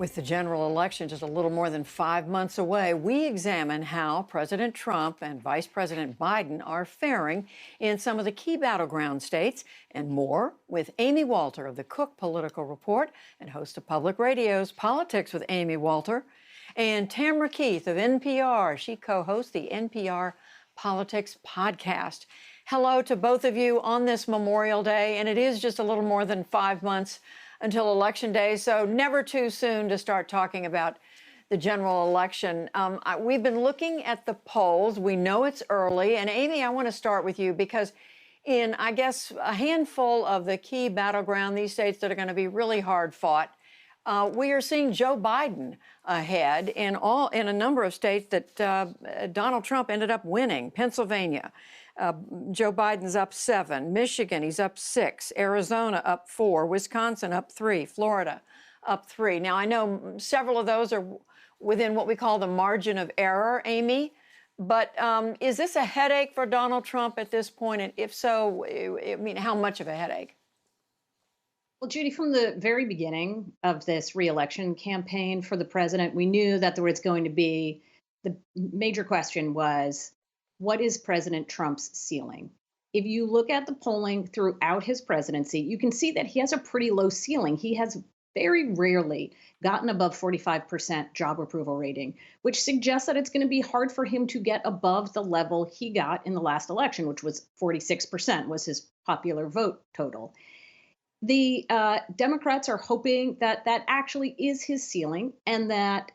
With the general election just a little more than 5 months away, we examine how President Trump and Vice President Biden are faring in some of the key battleground states and more with Amy Walter of the Cook Political Report and host of Public Radio's Politics with Amy Walter, and Tamara Keith of NPR. She co-hosts the NPR Politics Podcast. Hello to both of you on this Memorial Day, and it is just a little more than 5 months until Election Day, so never too soon to start talking about the general election. We've been looking at the polls. We know it's early. And Amy, I want to start with you because in, I guess, a handful of the key battleground, these states that are going to be really hard fought, we are seeing Joe Biden ahead in a number of states that Donald Trump ended up winning. Pennsylvania, Joe Biden's up 7. Michigan, he's up 6. Arizona up 4. Wisconsin up 3. Florida up 3. Now, I know several of those are within what we call the margin of error, Amy. But is this a headache for Donald Trump at this point? And if so, I mean, how much of a headache? Well, Judy, from the very beginning of this reelection campaign for the president, we knew that there was going to be the major question was, what is President Trump's ceiling? If you look at the polling throughout his presidency, you can see that he has a pretty low ceiling. He has very rarely gotten above 45% job approval rating, which suggests that it's going to be hard for him to get above the level he got in the last election, which was 46% was his popular vote total. The Democrats are hoping that that actually is his ceiling and that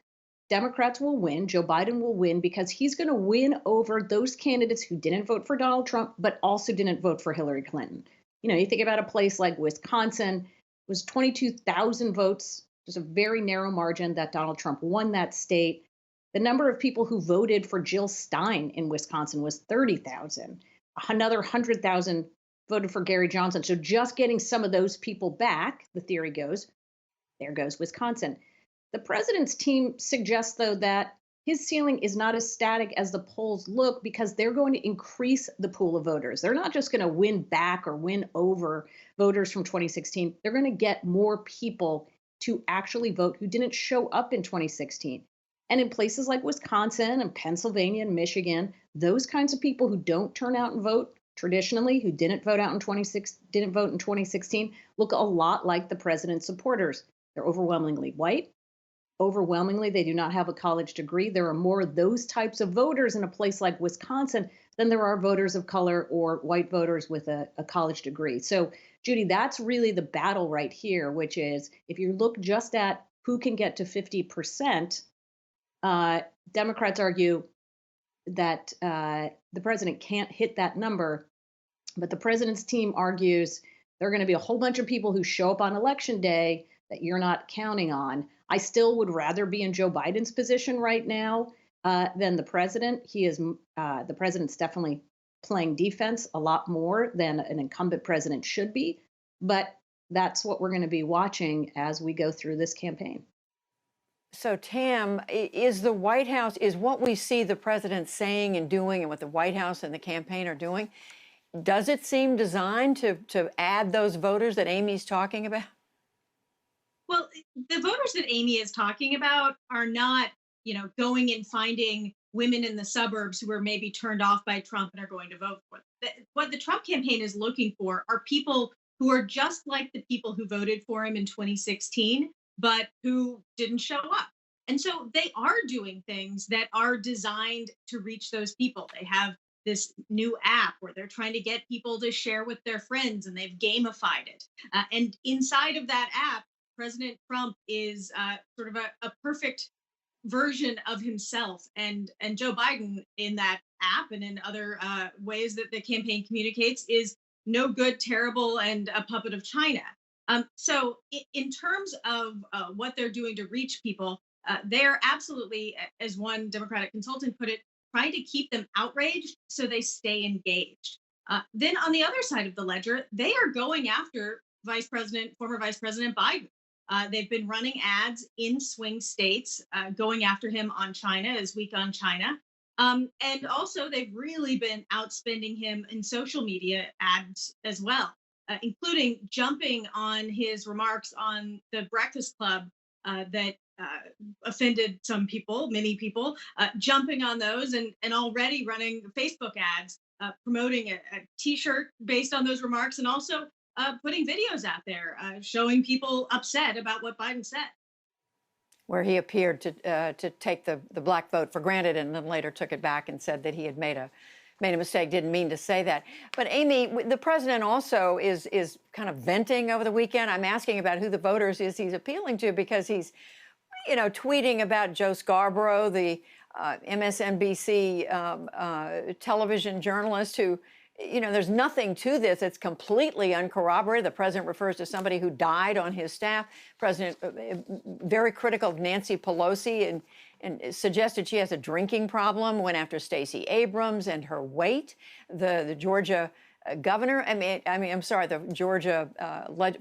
Democrats will win. Joe Biden will win because he's going to win over those candidates who didn't vote for Donald Trump, but also didn't vote for Hillary Clinton. You know, you think about a place like Wisconsin, it was 22,000 votes, just a very narrow margin that Donald Trump won that state. The number of people who voted for Jill Stein in Wisconsin was 30,000. Another 100,000 voted for Gary Johnson. So just getting some of those people back, the theory goes, there goes Wisconsin. The president's team suggests, though, that his ceiling is not as static as the polls look because they're going to increase the pool of voters. They're not just going to win back or win over voters from 2016. They're going to get more people to actually vote who didn't show up in 2016. And in places like Wisconsin and Pennsylvania and Michigan, those kinds of people who don't turn out and vote traditionally, who didn't vote in 2016, look a lot like the president's supporters. They're overwhelmingly white. Overwhelmingly, they do not have a college degree. There are more of those types of voters in a place like Wisconsin than there are voters of color or white voters with a college degree. So, Judy, that's really the battle right here, which is if you look just at who can get to 50%, Democrats argue that the president can't hit that number. But the president's team argues there are going to be a whole bunch of people who show up on election day that you're not counting on. I still would rather be in Joe Biden's position right now than the president. The president's definitely playing defense a lot more than an incumbent president should be. But that's what we're going to be watching as we go through this campaign. So, Tam, is the White House, is what we see the president saying and doing and what the White House and the campaign are doing, does it seem designed to add those voters that Amy's talking about? Well, the voters that Amy is talking about are not, going and finding women in the suburbs who are maybe turned off by Trump and are going to vote for them. What the Trump campaign is looking for are people who are just like the people who voted for him in 2016, but who didn't show up. And so they are doing things that are designed to reach those people. They have this new app where they're trying to get people to share with their friends and they've gamified it. And inside of that app, President Trump is sort of a perfect version of himself, and Joe Biden in that app and in other ways that the campaign communicates is no good, terrible, and a puppet of China. So, in terms of what they're doing to reach people, they're absolutely, as one Democratic consultant put it, trying to keep them outraged so they stay engaged. Then on the other side of the ledger, they are going after former Vice President Biden. They've been running ads in swing states, going after him on China, as week on China. And also, they've really been outspending him in social media ads as well, including jumping on his remarks on the Breakfast Club that offended some people, many people, jumping on those and already running Facebook ads promoting a T-shirt based on those remarks, and also putting videos out there showing people upset about what Biden said. Where he appeared to take the black vote for granted, and then later took it back and said that he had made a mistake, didn't mean to say that. But Amy, the president also is kind of venting over the weekend. I'm asking about who the voters is he's appealing to, because he's, tweeting about Joe Scarborough, the MSNBC television journalist who, there's nothing to this. It's completely uncorroborated. The president refers to somebody who died on his staff. President very critical of Nancy Pelosi and suggested she has a drinking problem, went after Stacey Abrams and her weight. The Georgia governor, the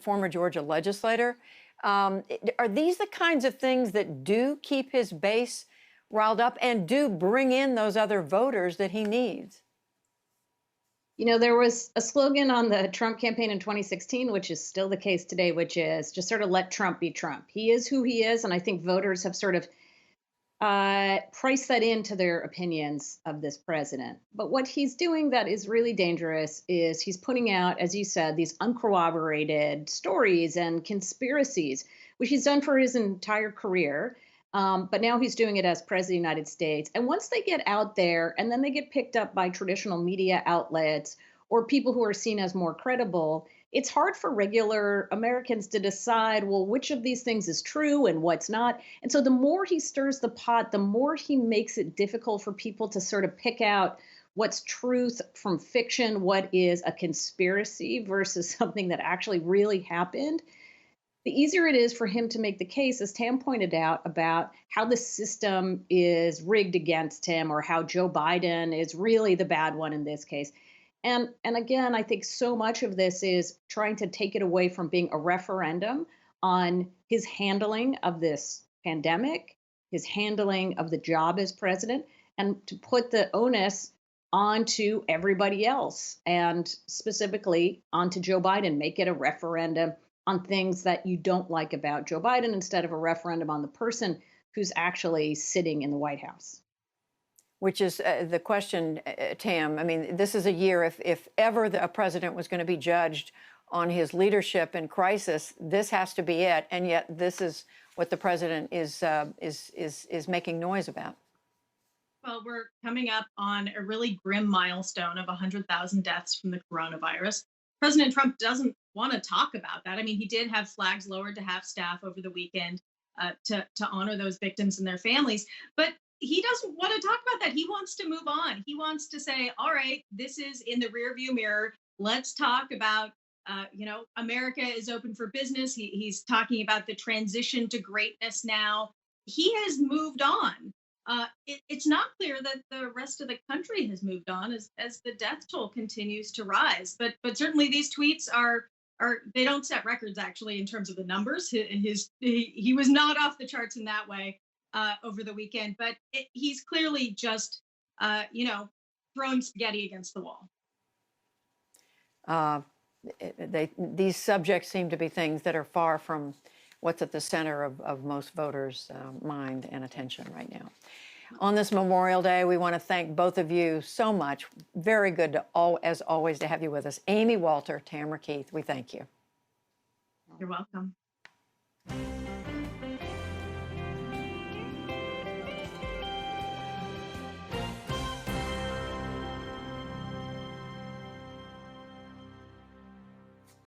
former Georgia legislator. Are these the kinds of things that do keep his base riled up and do bring in those other voters that he needs? There was a slogan on the Trump campaign in 2016, which is still the case today, which is just sort of let Trump be Trump. He is who he is. And I think voters have sort of priced that into their opinions of this president. But what he's doing that is really dangerous is he's putting out, as you said, these uncorroborated stories and conspiracies, which he's done for his entire career. But now he's doing it as president of the United States. And once they get out there and then they get picked up by traditional media outlets or people who are seen as more credible, it's hard for regular Americans to decide, well, which of these things is true and what's not. And so the more he stirs the pot, the more he makes it difficult for people to sort of pick out what's truth from fiction, what is a conspiracy versus something that actually really happened. The easier it is for him to make the case, as Tam pointed out, about how the system is rigged against him or how Joe Biden is really the bad one in this case. And again, I think so much of this is trying to take it away from being a referendum on his handling of this pandemic, his handling of the job as president, and to put the onus onto everybody else, and specifically onto Joe Biden, make it a referendum on things that you don't like about Joe Biden instead of a referendum on the person who's actually sitting in the White House. Which is the question, Tam. I mean, this is a year, if ever a president was going to be judged on his leadership in crisis, this has to be it. And yet this is what the president is making noise about. Well, we're coming up on a really grim milestone of 100,000 deaths from the coronavirus. President Trump doesn't want to talk about that. I mean, he did have flags lowered to half-staff over the weekend to honor those victims and their families. But he doesn't want to talk about that. He wants to move on. He wants to say, all right, this is in the rearview mirror. Let's talk about, America is open for business. He's talking about the transition to greatness now. He has moved on. It's not clear that the rest of the country has moved on as the death toll continues to rise. But certainly these tweets are they don't set records actually in terms of the numbers. He was not off the charts in that way over the weekend, but he's clearly just throwing spaghetti against the wall. These subjects seem to be things that are far from what's at the center of most voters' mind and attention right now. On this Memorial Day, we want to thank both of you so much. Very good, as always, to have you with us. Amy Walter, Tamara Keith, we thank you. You're welcome.